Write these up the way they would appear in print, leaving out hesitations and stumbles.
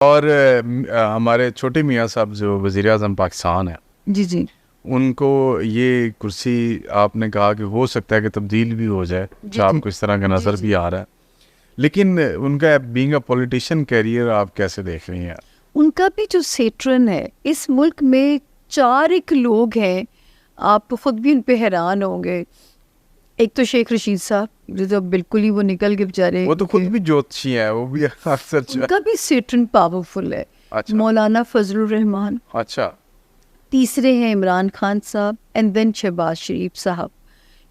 और हमारे छोटे मियाँ साहब जो वज़ीर आज़म पाकिस्तान है, जी जी उनको ये कुर्सी आपने कहा कि हो सकता है कि तब्दील भी हो जाए, जी जो जी आपको इस तरह का जी नज़र जी। भी आ रहा है, लेकिन उनका बीइंग अ पॉलिटिशियन कैरियर आप कैसे देख रही हैं? उनका भी जो सेट्रन है, इस मुल्क में 4 एक लोग हैं, आप खुद भी उन पे हैरान होंगे। एक तो शेख रशीद साहब, जो तो बिल्कुल ही वो निकल के बेचारे, वो तो खुद क्योंकि भी ज्योतिषी हैं, वो भी अक्सर उनका भी सेट्रन पावरफुल है। अच्छा, मौलाना फजलुर रहमान, अच्छा, तीसरे हैं इमरान खान साहब, एंड देन शहबाज शरीफ साहब।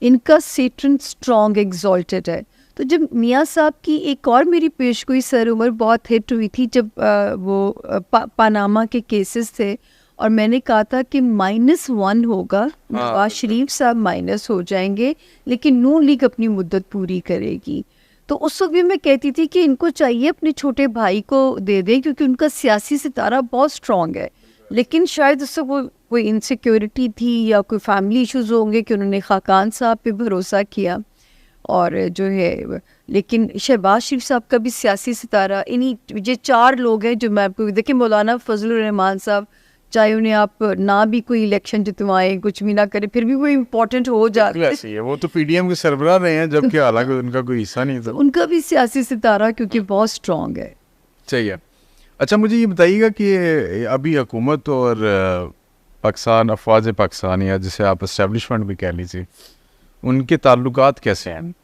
इनका सेट्रन स्ट्रॉन्ग एग्जॉल्टेड है। तो जब मियाँ साहब की एक और मेरी पेशगोई सर उमर बहुत हिट हुई थी, जब पानामा के केसेस थे, और मैंने कहा था कि -1 होगा, नवाज शरीफ साहब माइनस हो जाएंगे, लेकिन नून लीग अपनी मुद्दत पूरी करेगी। तो उस वक्त भी मैं कहती थी कि इनको चाहिए अपने छोटे भाई को दे दें, क्योंकि उनका सियासी सितारा बहुत स्ट्रॉन्ग है। लेकिन शायद उससे वो कोई इनसिक्योरिटी थी या कोई फैमिली इश्यूज होंगे कि उन्होंने खाकान साहब पे भरोसा किया। और जो है, लेकिन शहबाज शरीफ साहब का भी सियासी सितारा, इन्हीं ये 4 लोग हैं जो मैं आपको देखिए, मौलाना फजलुर रहमान साहब, चाहे उन्हें आप ना भी कोई इलेक्शन जितवाएं, कुछ भी ना करें, फिर भी वो इम्पोर्टेंट हो जाते हैं। ऐसी है, वो तो पीडीएम के सरबराह रहे हैं, जबकि हालांकि उनका कोई हिस्सा नहीं था। उनका भी सियासी सितारा क्योंकि बहुत स्ट्रॉन्ग है। चाहिए। अच्छा, मुझे ये बताइएगा कि अभी हुकूमत और पाकिस्तान, अफवाज पाकिस्तान, या जिसे आप इस्टेब्लिशमेंट भी कह लीजिए, उनके ताल्लुकात कैसे हैं?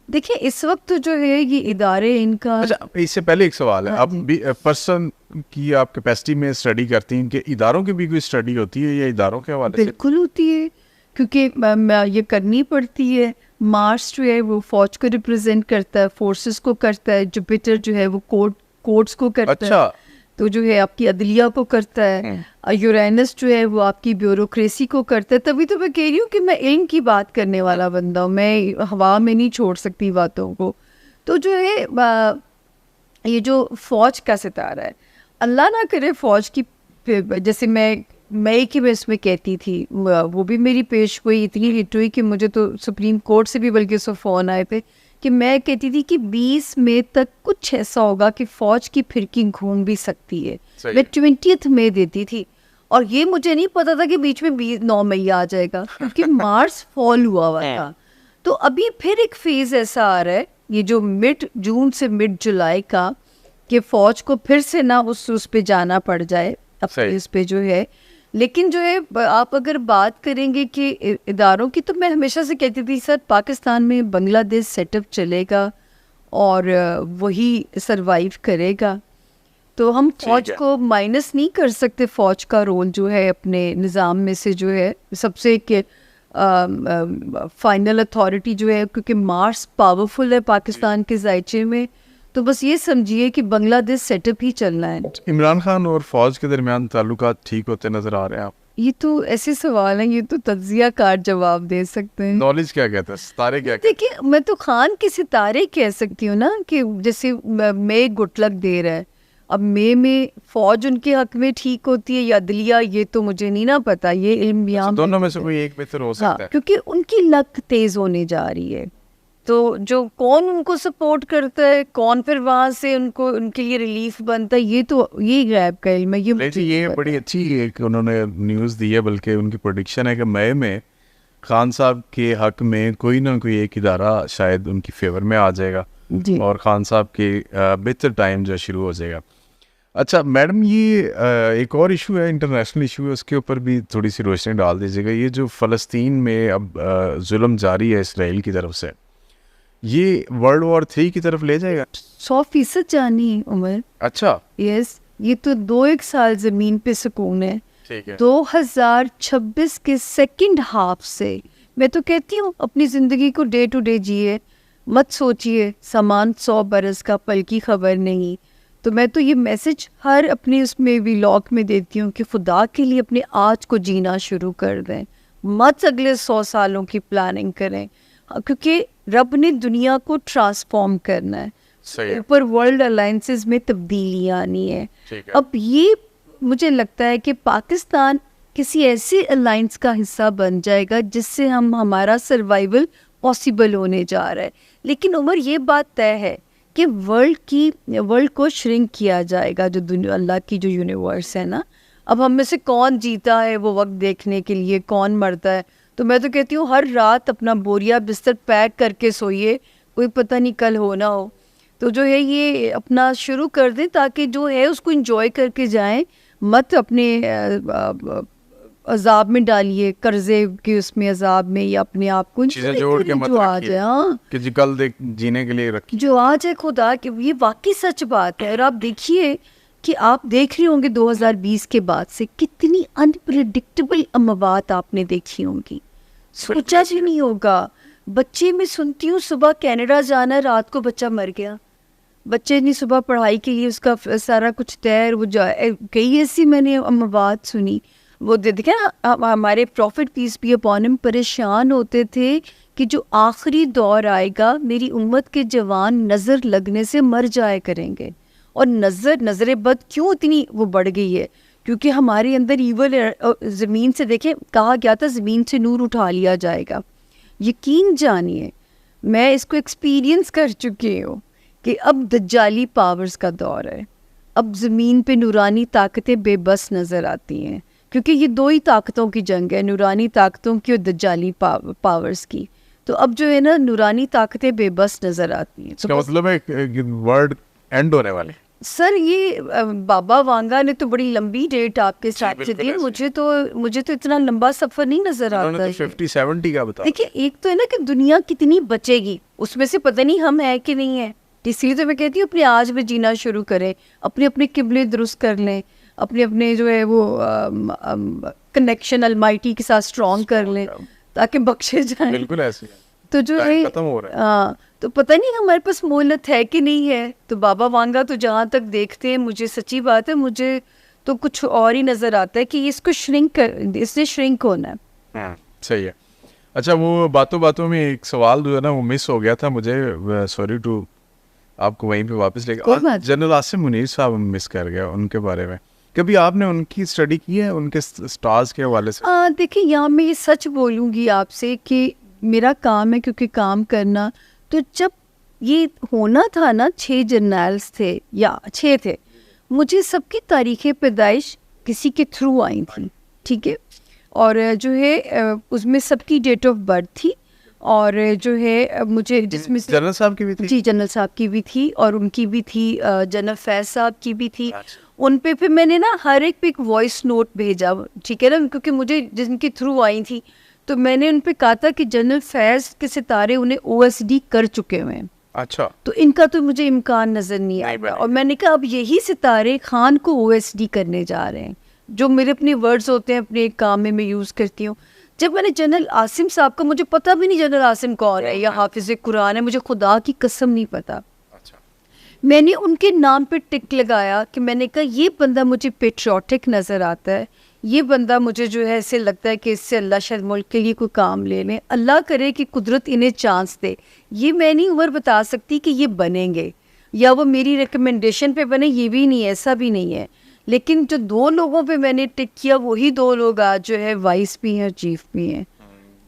देखिए, इस वक्त तो जो है ये इदारे इनका। अच्छा, इससे पहले एक सवाल है, हाँ आप जी। भी पर्सन की आप कैपेसिटी में स्टडी करती हैं कि इदारों की भी कोई स्टडी होती है, या इदारों के हवाले से? बिल्कुल होती है, क्योंकि ये करनी पड़ती है। मार्स जो है वो फौज को रिप्रेजेंट करता है, फोर्सेस को करता है। जुपिटर जो है वो कोर्ट्स को करता है, अच्छा, तो जो है आपकी अदलिया को करता है। यूरेनस जो है वो आपकी ब्यूरोक्रेसी को करता है। तभी तो मैं कह रही हूँ कि मैं इल्म की बात करने वाला बंदा हूँ, मैं हवा में नहीं छोड़ सकती बातों को। तो जो है ये जो फौज का सितारा है, अल्लाह ना करे फौज की, जैसे मैं कि मैं इसमें कहती थी, वो भी मेरी पेश गोई इतनी हिट हुई कि मुझे तो सुप्रीम कोर्ट से भी बल्कि उससे फ़ोन आए थे कि मैं कहती थी कि 20 मई तक कुछ ऐसा होगा कि फ़ौज की फिरकी घूम भी सकती है। मैं 20 मई देती थी, और ये मुझे नहीं पता था कि बीच में 9 मई आ जाएगा, क्योंकि मार्स फॉल हुआ था। तो अभी फिर एक फेज़ ऐसा आ रहा है, ये जो मिड जून से मिड जुलाई का, कि फ़ौज को फिर से ना उस पे जाना पड़ जाए अपने इस पे जो है। लेकिन जो है आप अगर बात करेंगे कि इदारों की, तो मैं हमेशा से कहती थी सर, पाकिस्तान में बांग्लादेश सेटअप चलेगा और वही सरवाइव करेगा। तो हम फौज को माइनस नहीं कर सकते। फौज का रोल जो है अपने निज़ाम में से जो है सबसे एक फाइनल अथॉरिटी जो है, क्योंकि मार्स पावरफुल है पाकिस्तान के जायचे में। तो बस ये समझिए कि बांग्लादेश सेटअप ही चलना है। इमरान खान और फौज के दरमियान ताल्लुकात ठीक होते नजर आ रहे हैं आप? ये तो ऐसे सवाल हैं, ये तो तज्जिया कार जवाब दे सकते हैं। नॉलेज क्या कहता है, सितारे क्या कहते देखिए, मैं तो खान के सितारे कह सकती हूँ ना, कि जैसे मई गुटलक दे रहा है, अब मई में फौज उनके हक में ठीक होती है या अदलिया, ये तो मुझे नहीं ना पता, ये इल्म हैं? यहाँ दोनों में से कोई एक बेहतर हो सकता है। क्योंकि उनकी लक तेज होने जा रही है। तो जो कौन उनको सपोर्ट करता है, कौन फिर वहां से उनको उनके लिए रिलीफ बनता है, ये गैब का इल्म है। ये बड़ी अच्छी एक उन्होंने न्यूज़ दी है, बल्कि उनकी प्रेडिक्शन है कि मई में खान साहब के हक में कोई ना कोई एक इदारा शायद उनकी फेवर में आ जाएगा, और खान साहब के बेहतर टाइम जो शुरू हो जाएगा। अच्छा मैडम, ये एक और इशू है, इंटरनेशनल इशू है, उसके ऊपर भी थोड़ी सी रोशनी डाल दीजिएगा। ये जो फ़लस्तीन में अब जुल्म जारी है इसराइल की तरफ से, ये वर्ल्ड वॉर 3 की तरफ ले जाएगा? 100% जानी उमर। अच्छा, यस, ये तो 2-1 साल जमीन पे सुकून है। ठीक है। 2026 के सेकंड हाफ से मैं तो कहती हूँ अपनी ज़िंदगी को डे टू डे जिए, मत सोचिए सामान 100 बरस का, पल की खबर नहीं। तो मैं तो ये मैसेज हर अपने उसमें व्लॉग में देती हूँ कि खुदा के लिए अपने आज को जीना शुरू कर दें, मत अगले 100 सालों की प्लानिंग करें, क्योंकि रब ने दुनिया को ट्रांसफॉर्म करना है। ऊपर वर्ल्ड अलायंसेस में तब्दीलियाँ आनी है। अब ये मुझे लगता है कि पाकिस्तान किसी ऐसे अलायंस का हिस्सा बन जाएगा जिससे हमारा सर्वाइवल पॉसिबल होने जा रहा है। लेकिन उमर, ये बात तय है कि कि वर्ल्ड को श्रिंक किया जाएगा, जो दुनिया अल्लाह की जो यूनिवर्स है ना। अब हम में से कौन जीता है वो वक्त देखने के लिए, कौन मरता है। तो मैं तो कहती हूँ हर रात अपना बोरिया बिस्तर पैक करके सोइए, कोई पता नहीं कल हो ना हो। तो जो है ये अपना शुरू कर दें ताकि जो है उसको एंजॉय करके जाएं, मत अपने अजाब में डालिए, कर्जे के उसमें अजाब में, या अपने आप को चीजें जोड़ के मत जो आ जाए, हाँ कि जी कल देख जीने के लिए रखिए, जो आ जाए खुदा के। ये वाकई सच बात है। और आप देखिए कि आप देख रहे होंगे 2020 के बाद से कितनी अनप्रेडिक्टेबल अमवात आपने देखी होंगी, सोचा भी नहीं होगा। बच्चे मैं सुनती हूँ सुबह कनाडा जाना है, रात को बच्चा मर गया। बच्चे ने सुबह पढ़ाई के लिए उसका सारा कुछ तैयार, वो कई ऐसी मैंने अमवात सुनी। वो देखे ना हमारे prophet peace be upon him परेशान होते थे कि जो आखिरी दौर आएगा मेरी उम्मत के जवान नज़र लगने से मर जाया करेंगे। और नज़र बद क्यों इतनी वो बढ़ गई है? क्योंकि हमारे अंदर ईवल ज़मीन से, देखें कहा गया था ज़मीन से नूर उठा लिया जाएगा। यकीन जानिए मैं इसको एक्सपीरियंस कर चुकी हूँ कि अब दज्जाली पावर्स का दौर है। अब ज़मीन पे नूरानी ताकतें बेबस नज़र आती हैं, क्योंकि ये दो ही ताकतों की जंग है, नूरानी ताकतों की और दज्जाली पावर्स की। तो अब जो है ना नूरानी ताकतें बेबस नज़र आती हैं। इसका मतलब है वर्ल्ड एंड होने वाले। सर ये बाबा वांगा ने तो बड़ी लंबी डेट आपके साथ से दी, मुझे तो इतना लंबा सफ़र नहीं नज़र आता है। 50-70 का बता। देखिए एक तो है ना कि दुनिया कितनी बचेगी, उसमें से पता नहीं हम है कि नहीं है। इसलिए तो मैं कहती हूँ अपने आज में जीना शुरू करें, अपने अपने किबले दुरुस्त कर लें, अपने अपने जो है वो कनेक्शन अलमाइटी के साथ स्ट्रॉन्ग कर लें ताकि बख्शे जाएं। बिल्कुल ऐसे तो जो है खत्म हो रहा है। तो पता नहीं हमारे पास मोहलत है कि नहीं है। तो बाबा वांगा तो जहाँ तक देखते हैं, मुझे सच्ची बात है, मुझे तो कुछ और ही नज़र आता है कि इसको इसने श्रिंक होना है। सही है। अच्छा वो बातों बातों में एक सवाल जो है ना वो मिस हो गया था मुझे, सॉरी टू आपको वहीं पे वापस लेके। जनरल आसिम मुनीर साहब मिस कर गया, उनके बारे में कभी आपने उनकी स्टडी की है, उनके स्टार्स के हवाले से? देखिए यहाँ मैं ये सच बोलूँगी आपसे कि मेरा काम है, क्योंकि काम करना, तो जब ये होना था ना 6 जर्नल्स थे या 6 थे, मुझे सबकी तारीख़ पैदाइश किसी के थ्रू आई थी, ठीक है। और जो है उसमें सबकी डेट ऑफ बर्थ थी, और जो है मुझे जिसमें जनरल साहब की भी थी। जी जनरल साहब की भी थी, और उनकी भी थी, जनरल फैज साहब की भी थी। उन पे फिर मैंने ना हर एक पे एक वॉइस नोट भेजा, ठीक है ना, क्योंकि मुझे जिनके थ्रू आई थी तो मैंने उन पे कहा था कि जनरल फैज के सितारे उन्हें OSD कर चुके हुए हैं। अच्छा। तो इनका तो मुझे इम्कान नज़र नहीं आया, और मैंने कहा अब यही सितारे खान को OSD करने जा रहे हैं, जो मेरे अपने वर्ड्स होते हैं अपने एक काम में मैं यूज़ करती हूँ। जब मैंने जनरल आसिम साहब का, मुझे पता भी नहीं जनरल आसिम कौन है या हाफिज़ कुरान है, मुझे खुदा की कसम नहीं पता। मैंने उनके नाम पे टिक लगाया कि मैंने कहा ये बंदा मुझे पेट्रियाटिक नज़र आता है, ये बंदा मुझे जो है ऐसे लगता है कि इससे अल्लाह शायद मुल्क के लिए कोई काम ले लें, अल्लाह करे कि कुदरत इन्हें चांस दे। ये मैं नहीं उम्र बता सकती कि ये बनेंगे या वो मेरी रिकमेंडेशन पे बने, ये भी नहीं है, ऐसा भी नहीं है। लेकिन जो 2 लोगों पे मैंने टिक किया वही 2 लोग आज जो है वाइस भी हैं, चीफ भी हैं।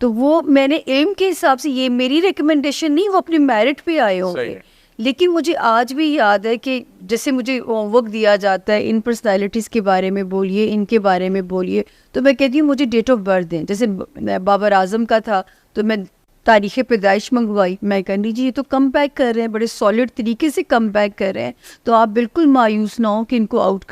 तो वो मैंने एम के हिसाब से, ये मेरी रिकमेंडेशन नहीं, वो अपने मेरिट पे आए होंगे। लेकिन मुझे आज भी याद है कि जैसे मुझे होमवर्क दिया जाता है इन पर्सनैलिटीज़ के बारे में बोलिए, इनके बारे में बोलिए, तो मैं कहती हूँ मुझे डेट ऑफ बर्थ दें। जैसे बाबर आजम का था तो मैं तारीख़ पैदाइश मंगवाई, मैं कह लीजिए ये तो कम बैक कर रहे हैं, बड़े सॉलिड तरीके से कम बैक कर रहे हैं, तो आप बिल्कुल मायूस ना हो कि इनको आउट कर